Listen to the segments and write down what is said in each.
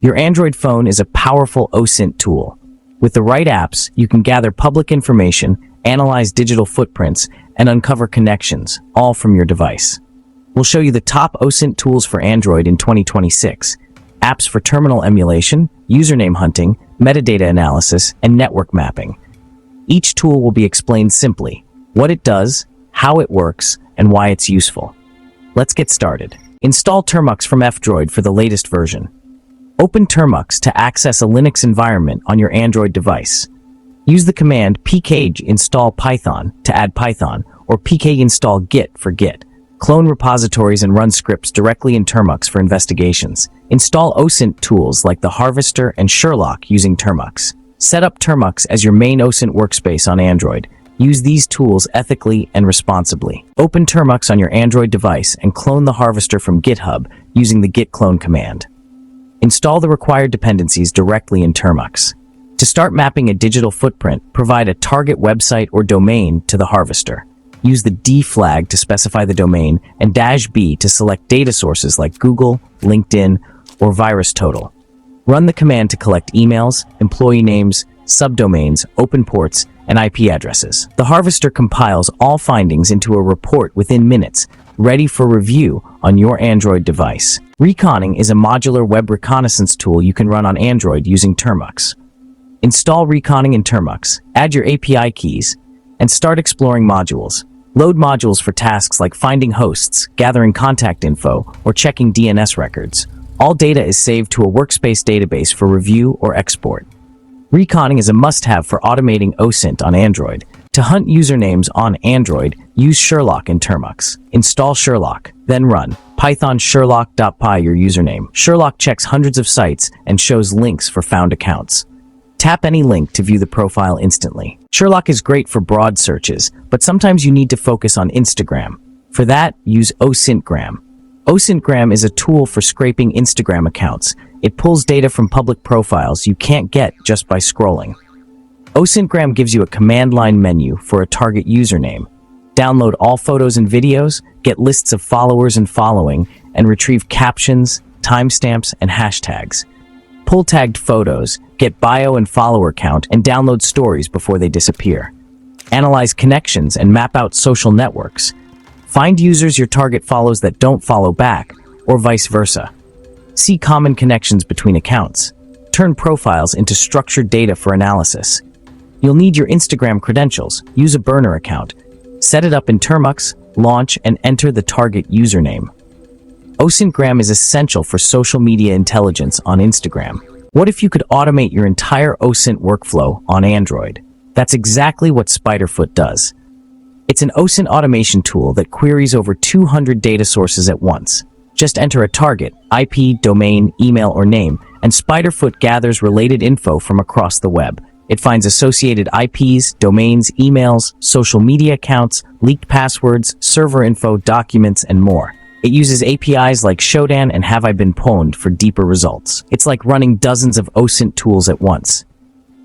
Your Android phone is a powerful OSINT tool. With the right apps, you can gather public information, analyze digital footprints, and uncover connections, all from your device. We'll show you the top OSINT tools for Android in 2026, apps for terminal emulation, username hunting, metadata analysis, and network mapping. Each tool will be explained simply, what it does, how it works, and why it's useful. Let's get started. Install Termux from F-Droid for the latest version. Open Termux to access a Linux environment on your Android device. Use the command pkg install python to add Python, or pk install git for Git. Clone repositories and run scripts directly in Termux for investigations. Install OSINT tools like TheHarvester and Sherlock using Termux. Set up Termux as your main OSINT workspace on Android. Use these tools ethically and responsibly. Open Termux on your Android device and clone TheHarvester from GitHub using the git clone command. Install the required dependencies directly in Termux. To start mapping a digital footprint, provide a target website or domain to TheHarvester. Use the D flag to specify the domain and -B to select data sources like Google, LinkedIn, or VirusTotal. Run the command to collect emails, employee names, subdomains, open ports, and IP addresses. TheHarvester compiles all findings into a report within minutes, ready for review on your Android device. Reconning is a modular web reconnaissance tool you can run on Android using Termux. Install Reconning in Termux, add your API keys, and start exploring modules. Load modules for tasks like finding hosts, gathering contact info, or checking DNS records. All data is saved to a workspace database for review or export. Reconning is a must-have for automating OSINT on Android. To hunt usernames on Android, use Sherlock in Termux. Install Sherlock, then run python sherlock.py your username. Sherlock checks hundreds of sites and shows links for found accounts. Tap any link to view the profile instantly. Sherlock is great for broad searches, but sometimes you need to focus on Instagram. For that, use OSINTgram. OSINTgram is a tool for scraping Instagram accounts. It pulls data from public profiles you can't get just by scrolling. OSINTgram gives you a command line menu for a target username. Download all photos and videos, get lists of followers and following, and retrieve captions, timestamps, and hashtags. Pull tagged photos, get bio and follower count, and download stories before they disappear. Analyze connections and map out social networks. Find users your target follows that don't follow back, or vice versa. See common connections between accounts. Turn profiles into structured data for analysis. You'll need your Instagram credentials. Use a burner account. Set it up in Termux, launch, and enter the target username. OSINTgram is essential for social media intelligence on Instagram. What if you could automate your entire OSINT workflow on Android? That's exactly what SpiderFoot does. It's an OSINT automation tool that queries over 200 data sources at once. Just enter a target, IP, domain, email, or name, and SpiderFoot gathers related info from across the web. It finds associated IPs, domains, emails, social media accounts, leaked passwords, server info, documents, and more. It uses APIs like Shodan and Have I Been Pwned for deeper results. It's like running dozens of OSINT tools at once.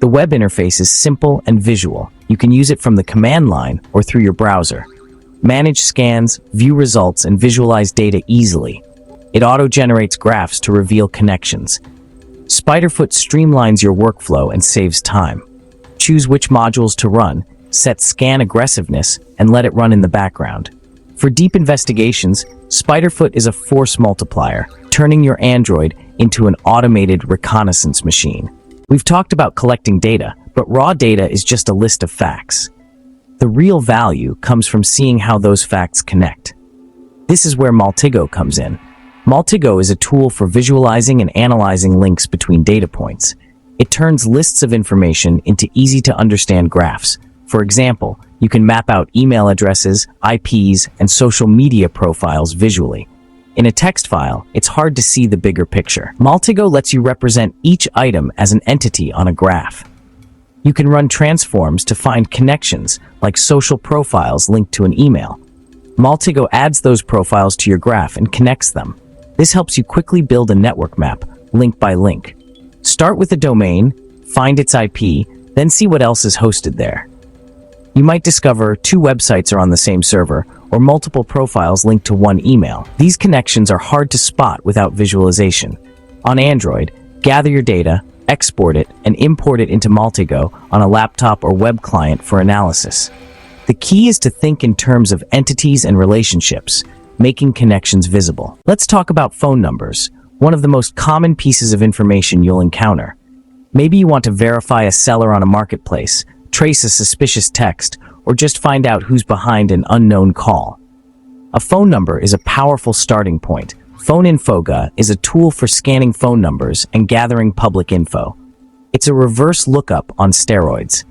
The web interface is simple and visual. You can use it from the command line or through your browser. Manage scans, view results, and visualize data easily. It auto-generates graphs to reveal connections. SpiderFoot streamlines your workflow and saves time. Choose which modules to run, set scan aggressiveness, and let it run in the background. For deep investigations, SpiderFoot is a force multiplier, turning your Android into an automated reconnaissance machine. We've talked about collecting data, but raw data is just a list of facts. The real value comes from seeing how those facts connect. This is where Maltigo comes in. Maltigo is a tool for visualizing and analyzing links between data points. It turns lists of information into easy-to-understand graphs. For example, you can map out email addresses, IPs, and social media profiles visually. In a text file, it's hard to see the bigger picture. Maltigo lets you represent each item as an entity on a graph. You can run transforms to find connections, like social profiles linked to an email. Maltigo adds those profiles to your graph and connects them. This helps you quickly build a network map, link by link. Start with a domain, find its IP, then see what else is hosted there. You might discover 2 websites are on the same server, or multiple profiles linked to one email. These connections are hard to spot without visualization. On Android, Gather your data, export it, and import it into Maltego on a laptop or web client for analysis. The key is to think in terms of entities and relationships, making connections visible. Let's talk about phone numbers, one of the most common pieces of information you'll encounter. Maybe you want to verify a seller on a marketplace, trace a suspicious text, or just find out who's behind an unknown call. A phone number is a powerful starting point. PhoneInfoga is a tool for scanning phone numbers and gathering public info. It's a reverse lookup on steroids.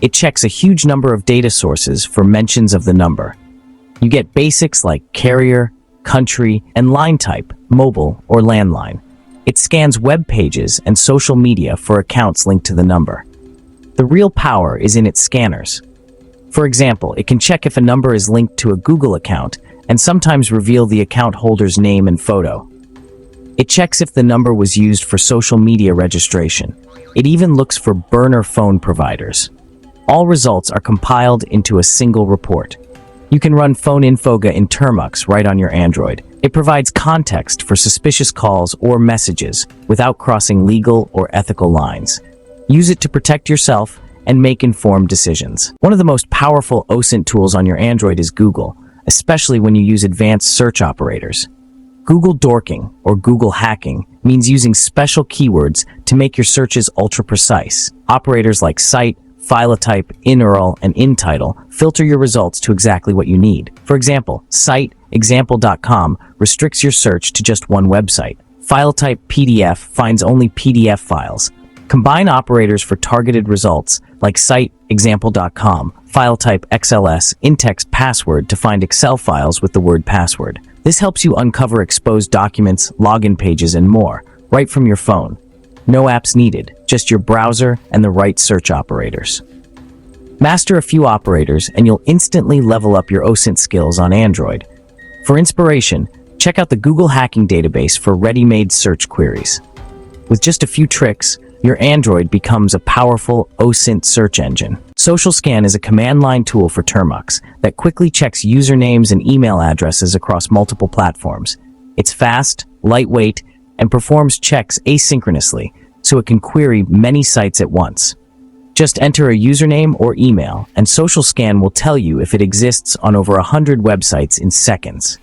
It checks a huge number of data sources for mentions of the number. You get basics like carrier, country, and line type, mobile or landline. It scans web pages and social media for accounts linked to the number. The real power is in its scanners. For example, it can check if a number is linked to a Google account and sometimes reveal the account holder's name and photo. It checks if the number was used for social media registration. It even looks for burner phone providers. All results are compiled into a single report. You can run PhoneInfoga in Termux right on your Android. It provides context for suspicious calls or messages without crossing legal or ethical lines. Use it to protect yourself and make informed decisions. One of the most powerful OSINT tools on your Android is Google, especially when you use advanced search operators. Google dorking, or Google hacking, means using special keywords to make your searches ultra-precise. Operators like cite, filetype, inURL, and inTitle filter your results to exactly what you need. For example, cite example.com restricts your search to just one website. Filetype PDF finds only PDF files. Combine operators for targeted results like cite example.com, filetype XLS, in-text password to find Excel files with the word password. This helps you uncover exposed documents, login pages, and more, right from your phone. No apps needed, just your browser and the right search operators. Master a few operators and you'll instantly level up your OSINT skills on Android. For inspiration, check out the Google Hacking Database for ready-made search queries. With just a few tricks, your Android becomes a powerful OSINT search engine. Social Scan is a command-line tool for Termux that quickly checks usernames and email addresses across multiple platforms. It's fast, lightweight, and performs checks asynchronously, so it can query many sites at once. Just enter a username or email, and Social Scan will tell you if it exists on over 100 websites in seconds.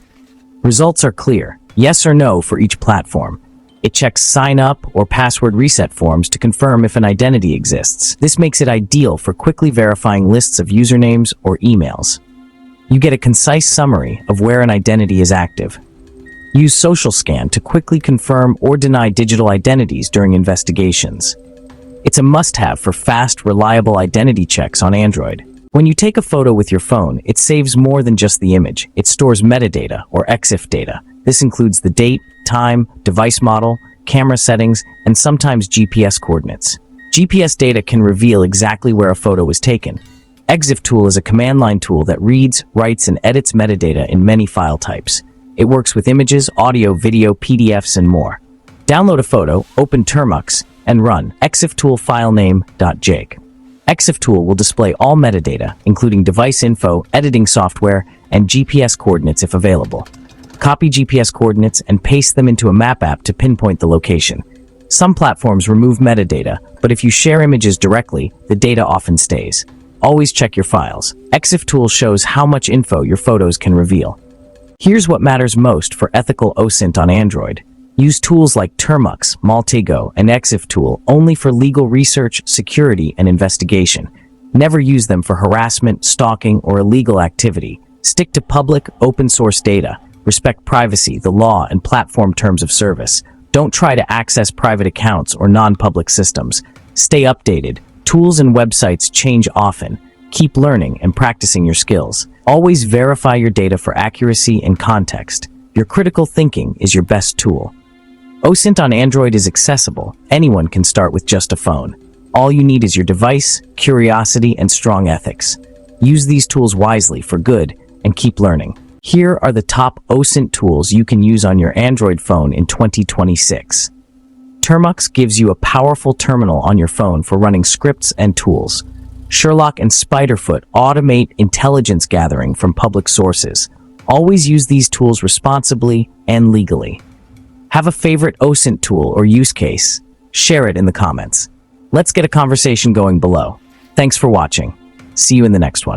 Results are clear, yes or no for each platform. It checks sign-up or password reset forms to confirm if an identity exists. This makes it ideal for quickly verifying lists of usernames or emails. You get a concise summary of where an identity is active. Use Social Scan to quickly confirm or deny digital identities during investigations. It's a must-have for fast, reliable identity checks on Android. When you take a photo with your phone, it saves more than just the image. It stores metadata, or EXIF data. This includes the date, time, device model, camera settings, and sometimes GPS coordinates. GPS data can reveal exactly where a photo was taken. EXIF tool is a command-line tool that reads, writes, and edits metadata in many file types. It works with images, audio, video, PDFs, and more. Download a photo, open Termux, and run exiftool_filename.jake. EXIF tool will display all metadata, including device info, editing software, and GPS coordinates if available. Copy GPS coordinates and paste them into a map app to pinpoint the location. Some platforms remove metadata, but if you share images directly, the data often stays. Always check your files. EXIF tool shows how much info your photos can reveal. Here's what matters most for ethical OSINT on Android. Use tools like Termux, Maltego, and EXIF tool only for legal research, security, and investigation. Never use them for harassment, stalking, or illegal activity. Stick to public, open-source data. Respect privacy, the law, and platform terms of service. Don't try to access private accounts or non-public systems. Stay updated. Tools and websites change often. Keep learning and practicing your skills. Always verify your data for accuracy and context. Your critical thinking is your best tool. OSINT on Android is accessible. Anyone can start with just a phone. All you need is your device, curiosity, and strong ethics. Use these tools wisely for good and keep learning. Here are the top OSINT tools you can use on your Android phone in 2026. Termux gives you a powerful terminal on your phone for running scripts and tools. Sherlock and SpiderFoot automate intelligence gathering from public sources. Always use these tools responsibly and legally. Have a favorite OSINT tool or use case? share it in the comments. Let's get a conversation going below. Thanks for watching. See you in the next one.